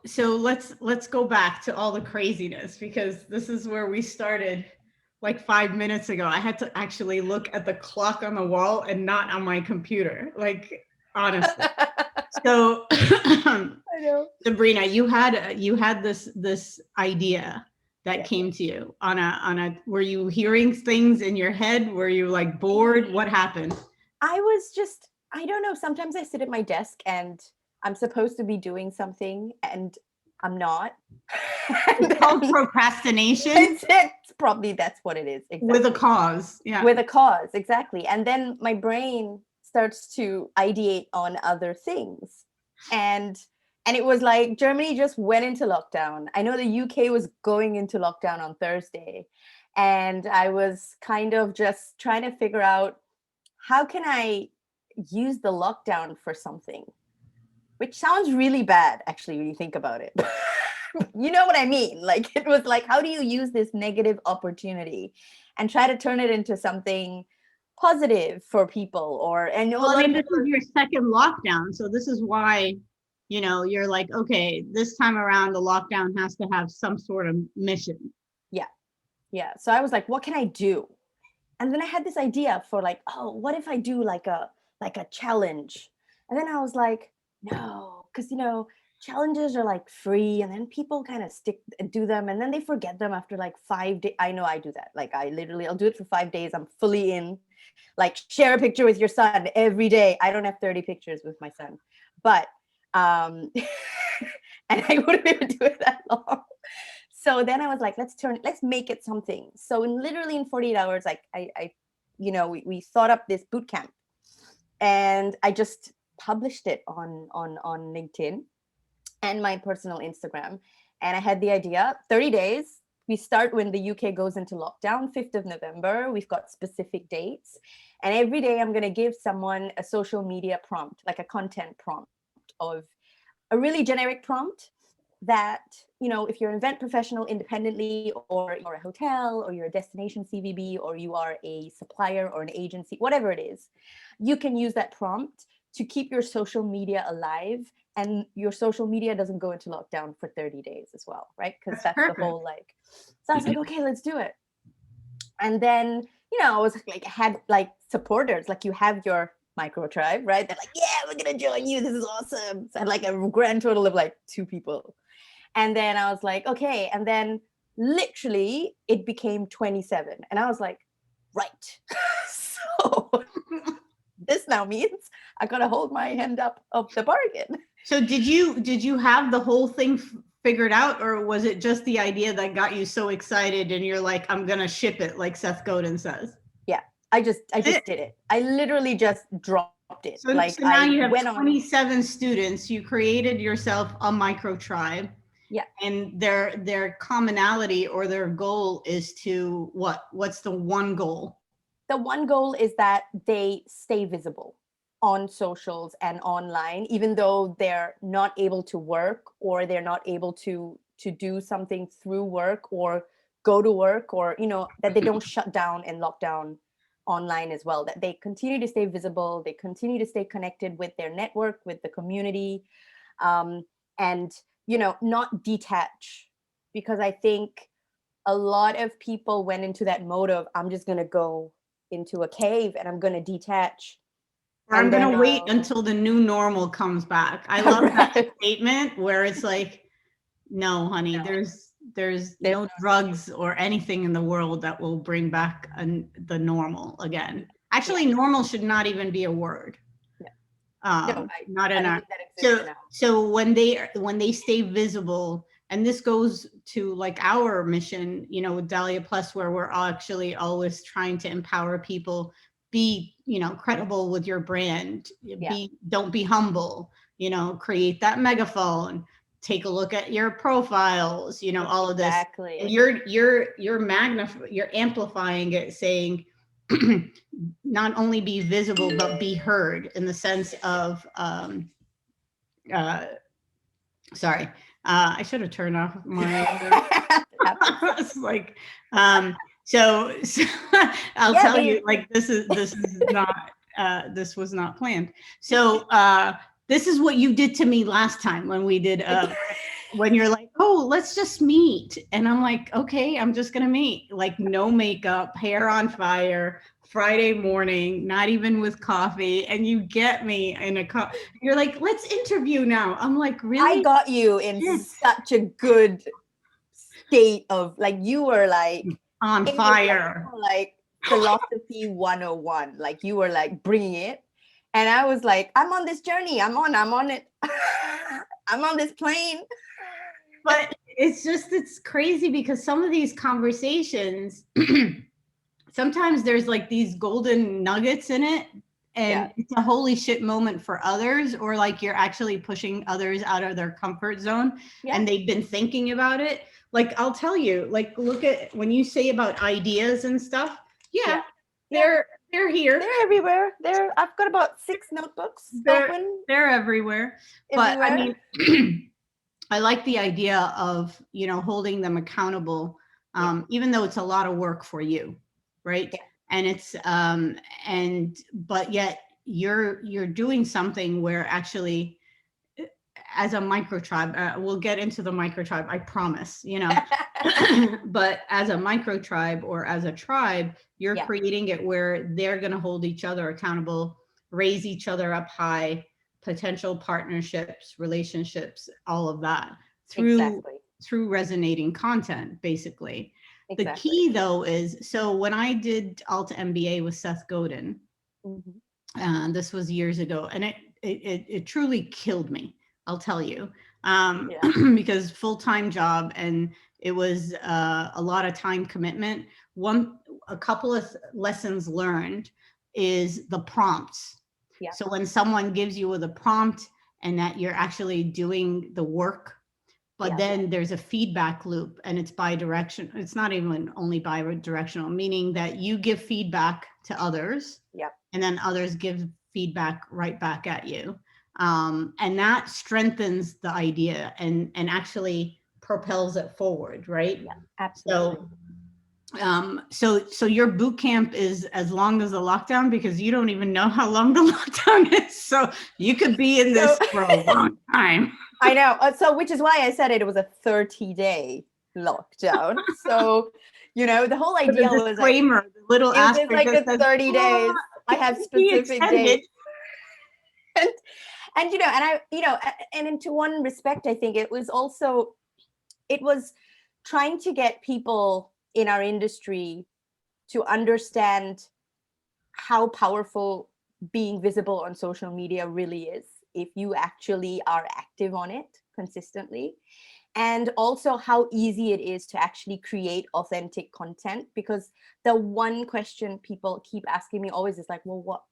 So let's go back to all the craziness, because this is where we started like 5 minutes ago. I had to actually look at the clock on the wall and not on my computer. Like, honestly. So I know. Sabrina, you had this idea that Yeah. came to you on a were you hearing things in your head? Were you like bored? What happened? I was just, I don't know. Sometimes I sit at my desk and I'm supposed to be doing something and I'm not. And It's called then procrastination it's probably that's what it is. with a Exactly. cause. Yeah. With a cause, exactly. And then my brain starts to ideate on other things. And and it was like Germany just went into lockdown. I know the UK was going into lockdown on Thursday. And I was kind of just trying to figure out how can I use the lockdown for something, which sounds really bad actually when you think about it. You know what I mean? Like it was like, how do you use this negative opportunity and try to turn it into something positive for people? Or I know a Well, I lot of mean, this people is your second lockdown, so this is why, you're like, okay, this time around the lockdown has to have some sort of mission. yeah, yeah. So I was like, what can I do? And then I had this idea for like, oh, what if I do like a challenge? And then I was like, no, because challenges are like free, and then people kind of stick and do them, and then they forget them after like 5 days. I know I do that. Like I'll do it for 5 days. I'm fully in. Like share a picture with your son every day. I don't have 30 pictures with my son, but and I wouldn't even do it that long. So then I was like, let's make it something. So literally in 48 hours, like we thought up this boot camp, and I just published it on LinkedIn and my personal Instagram. And I had the idea, 30 days. We start when the UK goes into lockdown, 5th of November. We've got specific dates. And every day I'm going to give someone a social media prompt, like a content prompt of a really generic prompt that, if you're an event professional independently, or you're a hotel, or you're a destination CVB, or you are a supplier or an agency, whatever it is, you can use that prompt to keep your social media alive, and your social media doesn't go into lockdown for 30 days as well, right? Because That's that's the perfect. whole like, so I was like, okay, let's do it. And then, I was like, had like supporters, like you have your micro tribe, right? They're like, yeah, we're gonna join you. This is awesome. So I had like a grand total of like 2 people. And then I was like, okay. And then literally it became 27. And I was like, right. So this now means I gotta hold my hand up of the bargain. So did you have the whole thing figured out, or was it just the idea that got you so excited and you're like, I'm gonna ship it, like Seth Godin says? Yeah, I just did it. I literally just dropped it. Like So now I you have went on. 27 students. You created yourself a micro tribe, Yeah. and their commonality or their goal is to what? What's the one goal? The one goal is that they stay visible on socials and online, even though they're not able to work, or they're not able to do something through work or go to work, or that they don't shut down and lock down online as well, that they continue to stay visible, they continue to stay connected with their network, with the community, and not detach. Because I think a lot of people went into that mode of, I'm just going to go into a cave and I'm going to detach. Or I'm And going then to wait until the new normal comes back. I love that right. statement where it's like, no, honey, No. there's no drugs or anything in the world that will bring back the normal again. Actually, Yeah. normal should not even be a word. No. No, Not I in don't our. think that exists now. So when they stay visible, and this goes to like our mission, with Dahlia Plus, where we're actually always trying to empower people, be, credible with your brand, Yeah. don't be humble, create that megaphone, take a look at your profiles, all of this. And Exactly. you're amplifying it, saying, not only be visible but be heard, in the sense of uh sorry, I should have turned off my it's like so I'll tell you, like, this was not planned. So this is what you did to me last time when we did when you're like, oh, let's just meet. And I'm like, okay, I'm just gonna meet. Like no makeup, hair on fire, Friday morning, not even with coffee. And you get me in you're like, let's interview now. I'm like, really? I got you in such a good state of like, you were like on fire. Like philosophy 101. Like you were like bringing it. And I was like, I'm on this journey. I'm on it. I'm on this plane. But it's crazy because some of these conversations, sometimes there's like these golden nuggets in it, and it's a holy shit moment for others, or like you're actually pushing others out of their comfort zone and they've been thinking about it. Like I'll tell you, like look at when you say about ideas and stuff. They're here. They're everywhere. I've got about 6 notebooks open. They're everywhere. But I mean, I like the idea of, you know, holding them accountable, even though it's a lot of work for you, right? Yeah. And it's but yet you're doing something where actually, as a micro tribe, we'll get into the micro tribe, I promise, you know. But as a micro tribe or as a tribe, you're creating it where they're going to hold each other accountable, raise each other up high, potential partnerships, relationships, all of that through resonating content, basically. The key though is, so when I did Alta MBA with Seth Godin, this was years ago, and it truly killed me, I'll tell you, because full-time job, and it was a lot of time commitment. A couple of lessons learned is the prompts. Yeah. So when someone gives you the prompt and that you're actually doing the work, but then there's a feedback loop and it's bi-directional. It's not even only bi-directional, meaning that you give feedback to others and then others give feedback right back at you. And that strengthens the idea and actually propels it forward, right? Yeah, absolutely. So your boot camp is as long as the lockdown, because you don't even know how long the lockdown is. So you could be in this for a long time. I know. So which is why I said it was a 30-day lockdown. So, you know, the whole idea was disclaimer, like, the little asterisk, like the 30 days. I have specific days. And you know, and I, you know, and into one respect, I think it was trying to get people in our industry to understand how powerful being visible on social media really is if you actually are active on it consistently, and also how easy it is to actually create authentic content. Because the one question people keep asking me always is like, well,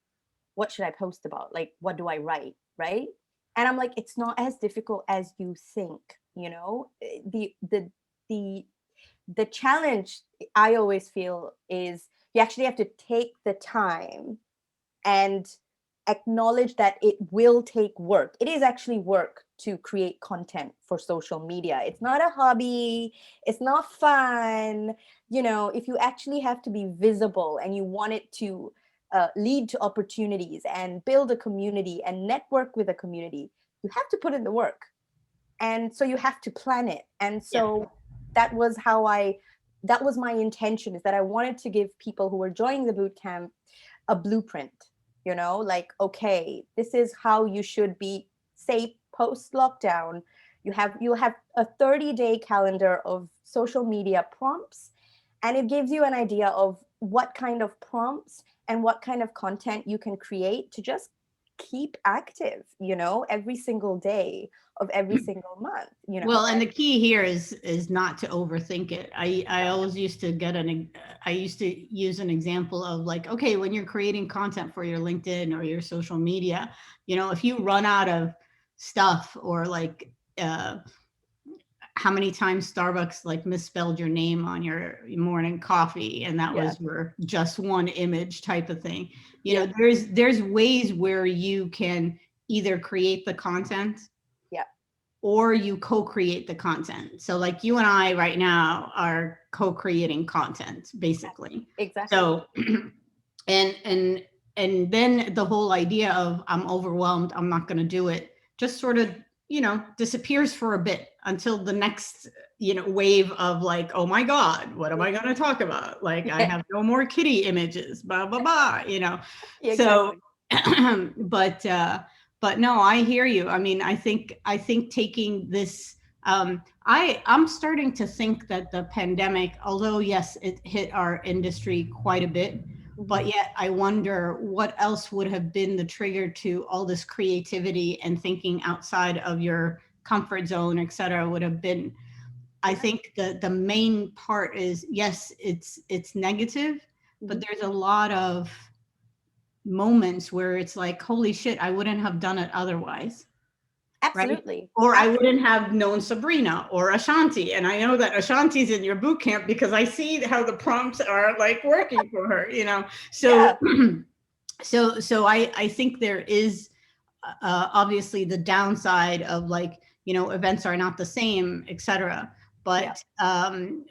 what should I post about? Like, what do I write? Right? And I'm like, it's not as difficult as you think, you know. The challenge I always feel is you actually have to take the time and acknowledge that it will take work. It is actually work to create content for social media. It's not a hobby. It's not fun. You know, if you actually have to be visible and you want it to lead to opportunities and build a community and network with a community, you have to put in the work. And so you have to plan it. And so that was my intention, is that I wanted to give people who were joining the bootcamp a blueprint, you know, like, okay, this is how you should be, say, post lockdown. You'll have a 30-day calendar of social media prompts, and it gives you an idea of what kind of prompts and what kind of content you can create to just keep active, you know, every single day of every single month, you know. Well, and the key here is not to overthink it. I always used to use an example of like, okay, when you're creating content for your LinkedIn or your social media, you know, if you run out of stuff, or like how many times Starbucks like misspelled your name on your morning coffee, and that was your just one image type of thing. You know, there's ways where you can either create the content or you co-create the content. So like you and I right now are co-creating content, basically. Exactly. So, and and then the whole idea of I'm overwhelmed, I'm not going to do it, just sort of, disappears for a bit until the next, wave of like, oh my God, what am I going to talk about? Like, I have no more kitty images, blah, blah, blah, Yeah, So, exactly. but no, I hear you. I mean, I think taking this, I'm starting to think that the pandemic, although yes, it hit our industry quite a bit, but Mhm. yet I wonder what else would have been the trigger to all this creativity and thinking outside of your comfort zone, et cetera, would have been. I Yeah. think the main part is, yes, it's negative, but Mhm. there's a lot of moments where it's like, holy shit, I wouldn't have done it otherwise, right? Absolutely. Or I Absolutely. wouldn't have known Sabrina or Ashanti. And I know that Ashanti's in your boot camp because I see how the prompts are like working for her. So Yeah. so I think there is obviously the downside of like, events are not the same, etc. Yeah. But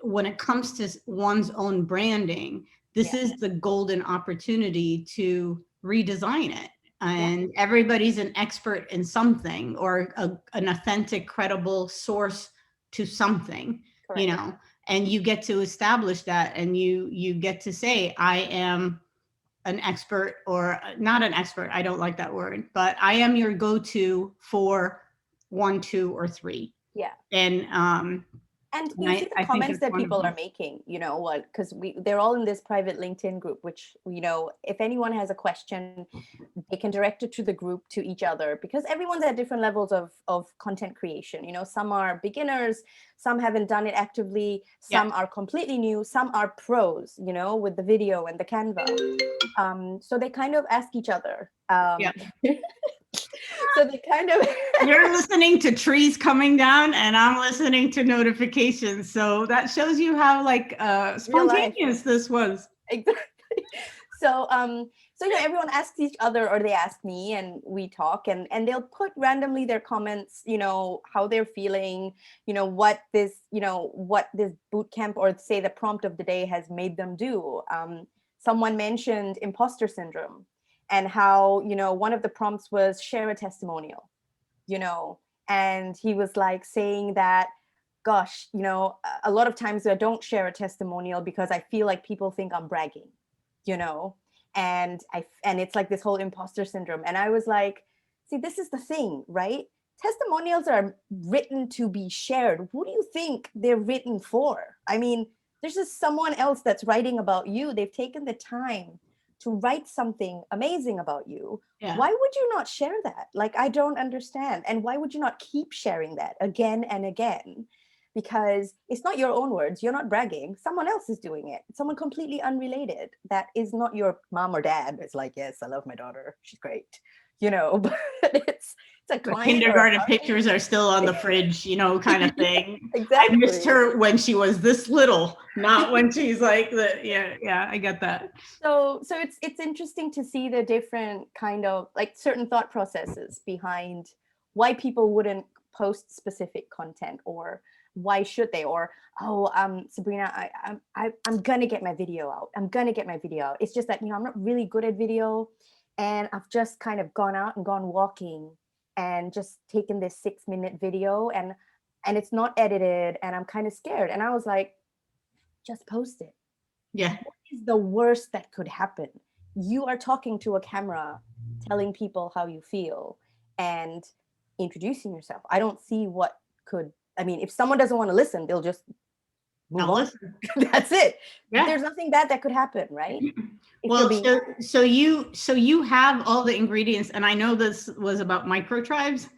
when it comes to one's own branding, this Yeah. is the golden opportunity to redesign it. Yeah. And everybody's an expert in something, or an authentic, credible source to something, you Correct. know, and you get to establish that, and you get to say, I am an expert, or not an expert, I don't like that word, but I am your go-to for one, two, or three. Yeah. And And and you see the I think comments it's that people are wonderful. making, what, because they're all in this private LinkedIn group, which, if anyone has a question, they can direct it to the group, to each other, because everyone's at different levels of content creation. Some are beginners, some haven't done it actively, Yeah. some are completely new, some are pros, with the video and the Canva. So they kind of ask each other. Yeah. So they kind of You're listening to trees coming down, and I'm listening to notifications. So that shows you how like real life. spontaneous this was. Exactly. So everyone asks each other, or they ask me, and we talk, and they'll put randomly their comments, how they're feeling, what this boot camp, or say the prompt of the day, has made them do. Someone mentioned imposter syndrome, and how, one of the prompts was share a testimonial, you know and he was like saying that, gosh, a lot of times I don't share a testimonial because I feel like people think I'm bragging, you know and it's like this whole imposter syndrome. And I was like, see, this is the thing, right? Testimonials are written to be shared. Who do you think they're written for? I mean, there's just someone else that's writing about you. They've taken the time to write something amazing about you. Yeah. Why would you not share that? Like, I don't understand. And why would you not keep sharing that again and again? Because it's not your own words. You're not bragging. Someone else is doing it. Someone completely unrelated. That is not your mom or dad. It's like, yes, I love my daughter. She's great. But it's a The client or a kindergarten partner. pictures are still on the fridge, kind of Yeah, thing. I missed exactly. her when she was this little, not when she's like yeah, yeah, I get that. So it's interesting to see the different kind of, like, certain thought processes behind why people wouldn't post specific content, or why should they, or, oh, Sabrina, I'm gonna get my video out. I'm gonna get my video out. It's just that, I'm not really good at video, and I've just kind of gone out and gone walking and just taken this 6-minute video, and it's not edited, and I'm kind of scared. And I was like, just post it. Yeah. What is the worst that could happen? You are talking to a camera, telling people how you feel, and introducing yourself. I don't see what could, I mean, if someone doesn't want to listen, they'll just move Now on. listen. That's it. Yeah. There's nothing bad that could happen, right? If you're Well, being so you have all the ingredients, and I know this was about microtribes.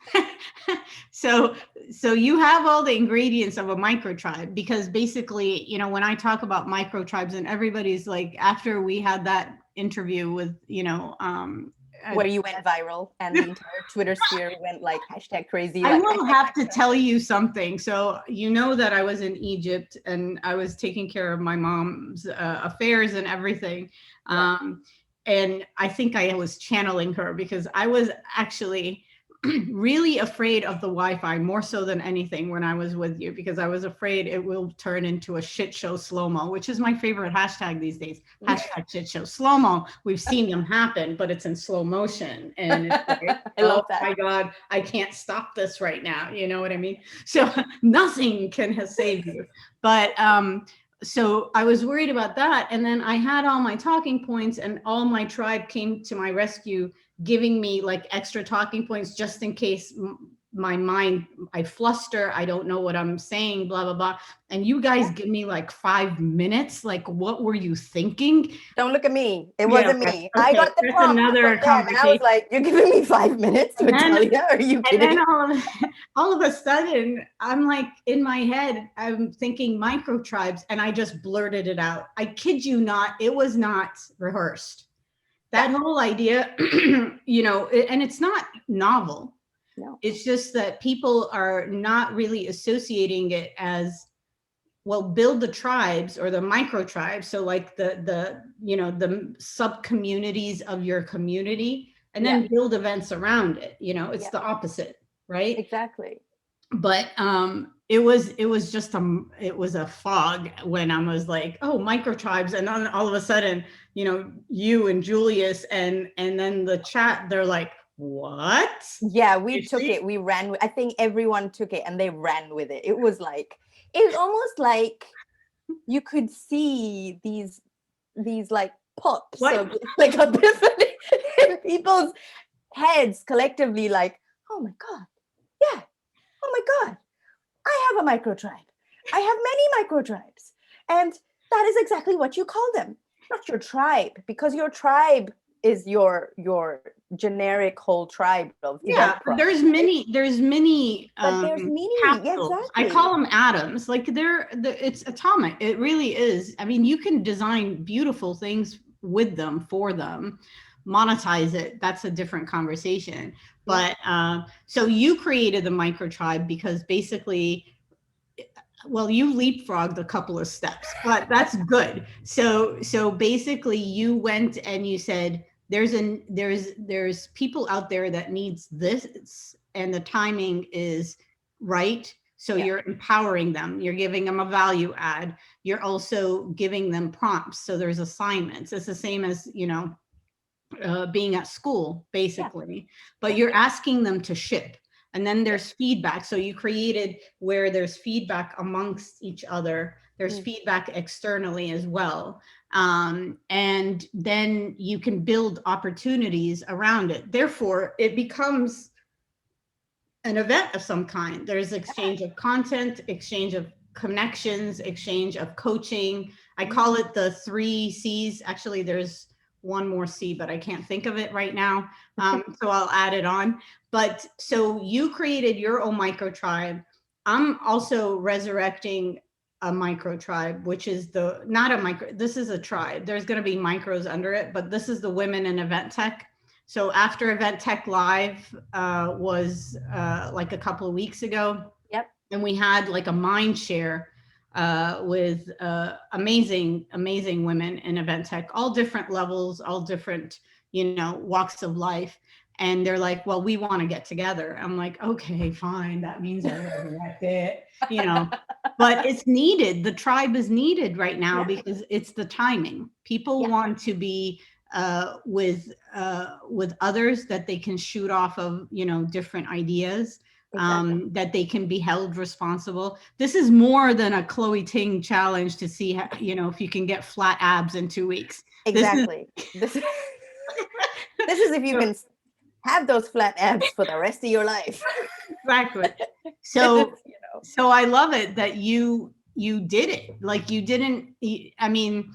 so so you have all the ingredients of a microtribe, because basically, when I talk about microtribes, and everybody's like, after we had that interview with, where you went viral, and the entire Twitter sphere went like hashtag crazy, I like will hashtag have to tell you something. So, that I was in Egypt, and I was taking care of my mom's affairs and everything. yeah. And I think I was channeling her, because I was actually, really afraid of the Wi-Fi more so than anything when I was with you, because I was afraid it will turn into a shit show slow-mo, which is my favorite hashtag these days. Hashtag shit show slow-mo. We've seen them happen, but it's in slow motion. And it's like, I love oh that. my God, I can't stop this right now. You know what I mean? So nothing can save you. But so I was worried about that. And then I had all my talking points, and all my tribe came to my rescue, giving me like extra talking points just in case my mind, I fluster, I don't know what I'm saying, blah, blah, blah. And you guys give me like 5 minutes. Like, what were you thinking? Don't look at me. It wasn't me. Okay, I got the that's prompt another from them, and I was conversation. like, "You're giving me 5 minutes to tell you? Are you And kidding?" then all of a sudden, I'm like, in my head, I'm thinking micro tribes, and I just blurted it out. I kid you not, it was not rehearsed. That whole idea, you know, and it's not novel. No. It's just that people are not really associating it as, well, build the tribes or the micro tribes. So like the you know, the sub communities of your community, and then build events around it. You know, it's the opposite, right? Exactly. But it was just it was a fog when I was like, oh, micro tribes, and then all of a sudden, you know, you and Julius and then the chat, they're like, what? Yeah, we took it. We ran with, I think everyone took it and they ran with it. It was almost like you could see these like pops of like epiphany in people's heads collectively, like, oh my God, yeah, oh my God, I have a micro tribe. I have many micro tribes. And that is exactly what you call them. Not your tribe, because your tribe is your generic whole tribe of there's many but there's many, capsules. exactly. I call them atoms. Like it's atomic. It really is. I mean, you can design beautiful things with them, for them, monetize it. That's a different conversation. But so you created the micro tribe because basically, well, you leapfrogged a couple of steps, but that's good. So basically you went and you said, there's people out there that needs this, and the timing is right. So you're empowering them, you're giving them a value add, you're also giving them prompts. So there's assignments. It's the same as, you know, being at school, basically, but you're asking them to ship. And then there's feedback. So you created where there's feedback amongst each other. There's feedback externally as well. And then you can build opportunities around it. Therefore, it becomes an event of some kind. There's exchange of content, exchange of connections, exchange of coaching. I call it the 3 C's. Actually, there's one more C, but I can't think of it right now. So I'll add it on. But so you created your own micro tribe. I'm also resurrecting a micro tribe, which is not a micro, this is a tribe. There's going to be micros under it, but this is the Women in Event Tech. So after Event Tech Live was like a couple of weeks ago, and we had like a mind share with amazing women in event tech, all different levels, all different, you know, walks of life. And they're like, well, we want to get together. I'm like, okay, fine. That means I resurrect it, you know, but it's needed. The tribe is needed right now because it's the timing. People want to be with others that they can shoot off of, you know, different ideas. That they can be held responsible. This is more than a Chloe Ting challenge to see, how, you know, if you can get flat abs in 2 weeks. Exactly. This is if you can have those flat abs for the rest of your life. Exactly. So, so I love it that you did it. Like you didn't, I mean,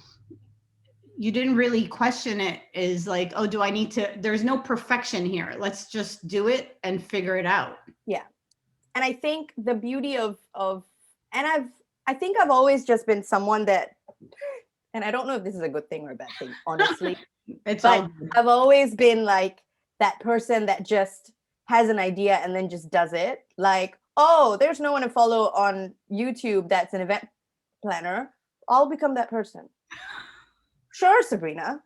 you didn't really question it as like, oh, do I need to, there's no perfection here. Let's just do it and figure it out. Yeah. And I think the beauty of and I think I've always just been someone that, and I don't know if this is a good thing or a bad thing, honestly, but I've always been like that person that just has an idea and then just does it. Like, oh, there's no one to follow on YouTube that's an event planner. I'll become that person. Sure, Sabrina,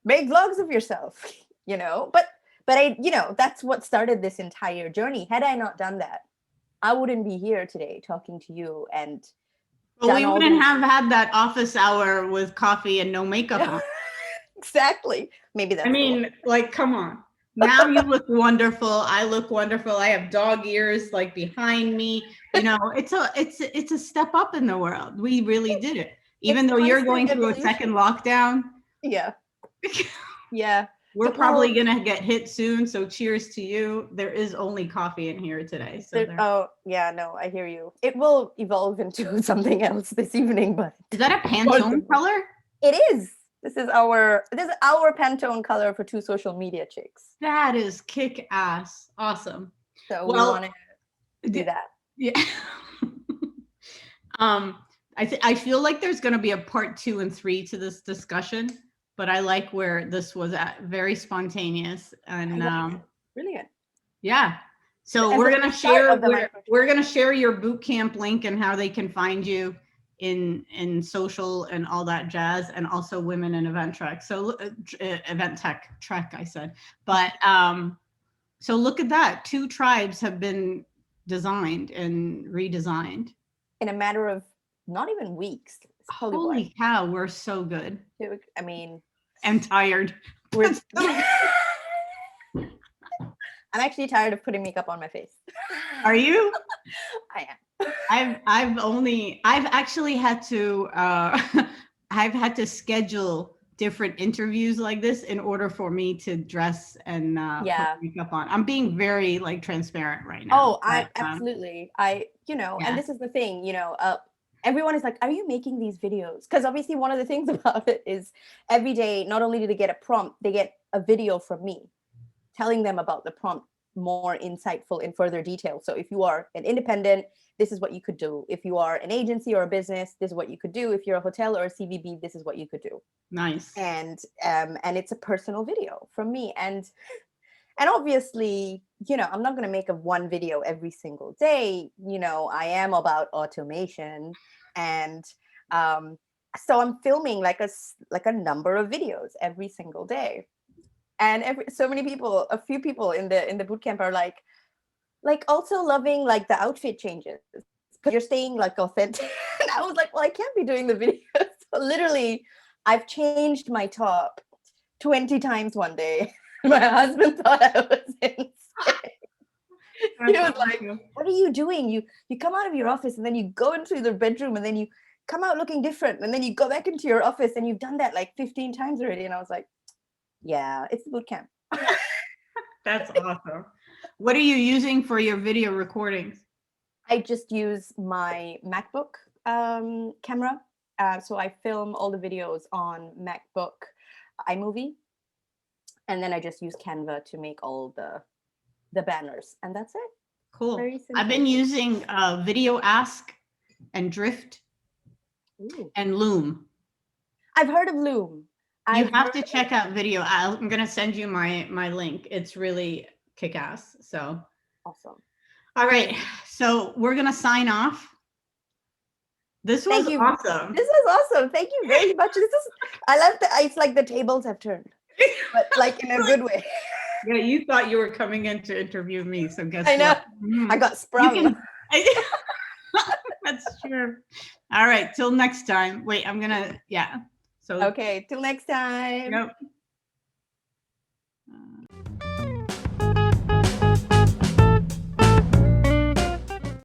make vlogs of yourself, you know, but But that's what started this entire journey. Had I not done that, I wouldn't be here today talking to you and Well, we done all wouldn't these. have had that office hour with coffee and no makeup on. Exactly. Maybe that's I mean, like, come on. Now you look wonderful. I look wonderful. I have dog ears like behind me. It's a step up in the world. We really did it. Even It's though you're constant going through a evolution. second lockdown. Yeah. Yeah. We're probably gonna get hit soon. So cheers to you. There is only coffee in here today. So oh yeah, no, I hear you. It will evolve into something else this evening, but is that a Pantone color? It is. This is our Pantone color for two social media chicks. That is kick ass. Awesome. So we want to do that. Yeah. I feel like there's going to be a part 2 and 3 to this discussion, but I like where this was at. Very spontaneous and brilliant. Yeah. So we're going to share your boot camp link and how they can find you in social and all that jazz, and also Women in Event Trek. So Event Tech Trek, I said. But so look at that. 2 tribes have been designed and redesigned in a matter of not even weeks. Holy cow, we're so good. I mean, I'm tired. I'm actually tired of putting makeup on my face. Are you? I am. I've actually had to I've had to schedule different interviews like this in order for me to dress and put makeup on. I'm being very like transparent right now. Oh, absolutely. And this is the thing, everyone is like, are you making these videos? Because obviously one of the things about it is every day, not only do they get a prompt, they get a video from me telling them about the prompt more insightful in further detail. So if you are an independent, this is what you could do. If you are an agency or a business, this is what you could do. If you're a hotel or a CVB, this is what you could do. Nice. And it's a personal video from me. And obviously, I'm not going to make one video every single day. I am about automation. And so I'm filming like a number of videos every single day. And a few people in the bootcamp are like also loving like the outfit changes because you're staying like authentic. And I was like, well, I can't be doing the videos. So literally, I've changed my top 20 times one day. My husband thought I was insane. He was like, what are you doing? You come out of your office and then you go into the bedroom and then you come out looking different. And then you go back into your office and you've done that like 15 times already. And I was like, yeah, it's the boot camp. That's awesome. What are you using for your video recordings? I just use my MacBook camera. So I film all the videos on MacBook iMovie. And then I just use Canva to make all the banners. And that's it. Cool. I've been using Video Ask and Drift. Ooh. And Loom. I've heard of Loom. You have to check out Video. I'm going to send you my link. It's really kick-ass. So awesome. All right. So we're going to sign off. This was awesome. This was awesome. Thank you very much. I love that. It's like the tables have turned, but like in a good way. Yeah, you thought you were coming in to interview me. So guess I know. What? I got sprung. That's true. All right. Till next time. Wait, I'm going to, So okay, till next time. Yep.